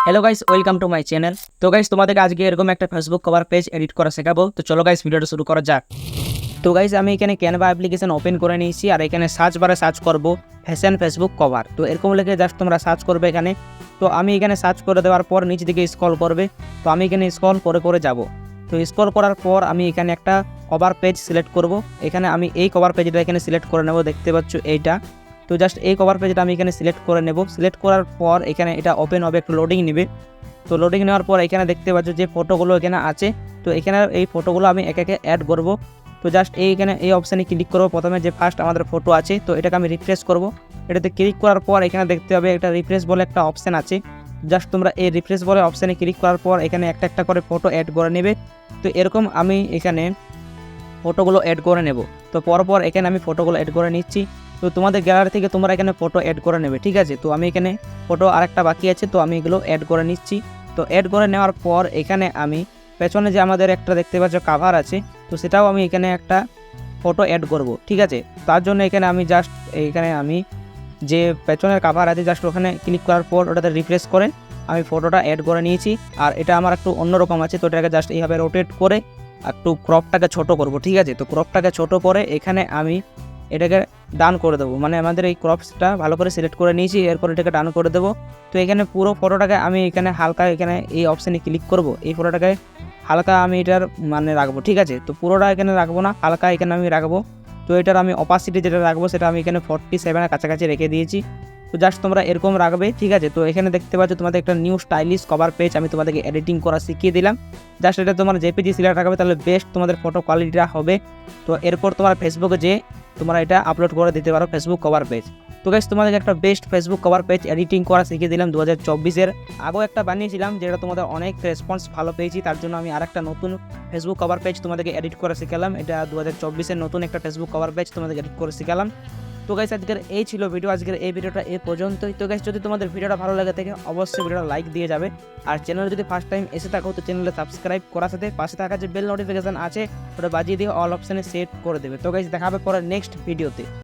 Hello guys, welcome to my channel. তো guys, তোমাদেরকে আজকে এরকম একটা ফেসবুক কভার পেজ এডিট করা শেখাবো। তো চলো গাইস, ভিডিওটা শুরু করা যাক। তো গাইস, আমি এখানে ক্যানভা অ্যাপ্লিকেশন ওপেন করে নিয়েছি আর এখানে সার্চ বারে সার্চ করব ফ্যাশন ফেসবুক কভার। তো এরকম লিখে জাস্ট তোমরা সার্চ করবে এখানে। তো আমি এখানে সার্চ করে দেওয়ার পর নিচ দিকে স্ক্রল করবে। তো আমি এখানে স্ক্রল করে করে যাব। তো স্ক্রল করার পর আমি এখানে একটা কভার পেজ সিলেক্ট করব। এখানে আমি এই কভার পেজটা এখানে সিলেক্ট করে নেব, দেখতে পাচ্ছ এইটা। তো জাস্ট এই কভার পেজটা আমি এখানে সিলেক্ট করে নেব। সিলেক্ট করার পর এখানে এটা ওপেন হবে, একটু লোডিং নেবে। তো লোডিং নেওয়ার পর এখানে দেখতে পাচ্ছ যে ফটোগুলো এখানে আছে। তো এখানে এই ফটোগুলো আমি একে একে অ্যাড করব। তো জাস্ট এইখানে এই অপশানে ক্লিক করব। প্রথমে যে ফার্স্ট আমাদের ফটো আছে, তো এটাকে আমি রিফ্রেশ করব। এটাতে ক্লিক করার পর এখানে দেখতে হবে একটা রিফ্রেশ বলে একটা অপশান আছে। জাস্ট তোমরা এই রিফ্রেশ বলে অপশানে ক্লিক করার পর এখানে একটা একটা করে ফটো অ্যাড করে নেবে। তো এরকম আমি এখানে ফটোগুলো অ্যাড করে নেব। তো পরপর এখানে আমি ফটোগুলো অ্যাড করে নিচ্ছি। তো তোমাদের গ্যালারি থেকে তোমরা এখানে ফটো অ্যাড করে নেবে, ঠিক আছে। তো আমি এখানে ফটো আরেকটা বাকি আছে, তো আমি এগুলো অ্যাড করে নিচ্ছি। তো অ্যাড করে নেওয়ার পর এখানে আমি পেছনে যে আমাদের একটা দেখতে পাচ্ছ কাভার আছে, তো সেটাও আমি এখানে একটা ফটো অ্যাড করব, ঠিক আছে। তার জন্য এখানে আমি জাস্ট এইখানে আমি যে পেছনের কাভার আছে জাস্ট ওখানে ক্লিক করার পর ওটাতে রিফ্রেশ করে আমি ফটোটা অ্যাড করে নিয়েছি। আর এটা আমার একটু অন্যরকম আছে, তো এটাকে জাস্ট এইভাবে রোটেট করে একটু ক্রপটাকে ছোট করব, ঠিক আছে। তো ক্রপটাকে ছোট করে এখানে আমি এটাকে ডান করে দেবো, মানে আমাদের এই ক্রপসটা ভালো করে সিলেক্ট করে নিয়েছি, এরপর এটাকে ডান করে দেবো। তো এখানে পুরো ফটোটাকে আমি এখানে হালকা এখানে এই অপশানে ক্লিক করব, এই ফটোটাকে হালকা আমি এটার মানে রাখবো, ঠিক আছে। তো পুরোটা এখানে রাখবো না, হালকা এখানে আমি রাখবো। তো এটার আমি অপাসিটি যেটা রাখবো সেটা আমি এখানে 47-এর কাছাকাছি রেখে দিয়েছি। তো জাস্ট তোমরা এরকম রাখবে, ঠিক আছে। তো এখানে দেখতে পাচ্ছ তোমাদের একটা নিউ স্টাইলিশ কভার পেজ আমি তোমাদেরকে এডিটিং করা শিখিয়ে দিলাম। জাস্ট এটা তোমার জেপিজি সিলেক্ট রাখবে, তাহলে বেস্ট তোমাদের ফটো কোয়ালিটিটা হবে। তো এরপর তোমার ফেসবুকে যে তোমরা এটা আপলোড করে দিতে পারো ফেসবুক কভার পেজ। তো গাইস, তোমাদেরকে একটা best Facebook cover page editing করা শিখিয়ে দিলাম 2024-এর। আগেও একটা বানিয়েছিলাম যেটা তোমাদের অনেক রেসপন্স ভালো পেয়েছি, তার জন্য আমি আরেকটা নতুন ফেসবুক কভার পেজ তোমাদেরকে এডিট করে শিখালাম। এটা 2024-এর নতুন একটা ফেসবুক কভার পেজ তোমাদেরকে এডিট করে শিখালাম। তো গাইস, আজকের এই ছিল ভিডিও, আজকের এই ভিডিওটা এই পর্যন্তই। তো গাইস, যদি তোমাদের ভিডিওটা ভালো লাগে থাকে অবশ্যই ভিডিওটা লাইক দিয়ে যাবে। আর চ্যানেলে যদি ফার্স্ট টাইম এসে থাকো তো চ্যানেলে সাবস্ক্রাইব করার সাথে পাশে থাকা যে বেল নোটিফিকেশন আছে ওটা বাজিয়ে দিয়ে অল অপশানে সেট করে দেবে। তো গাইস, দেখা হবে পরে নেক্সট ভিডিওতে।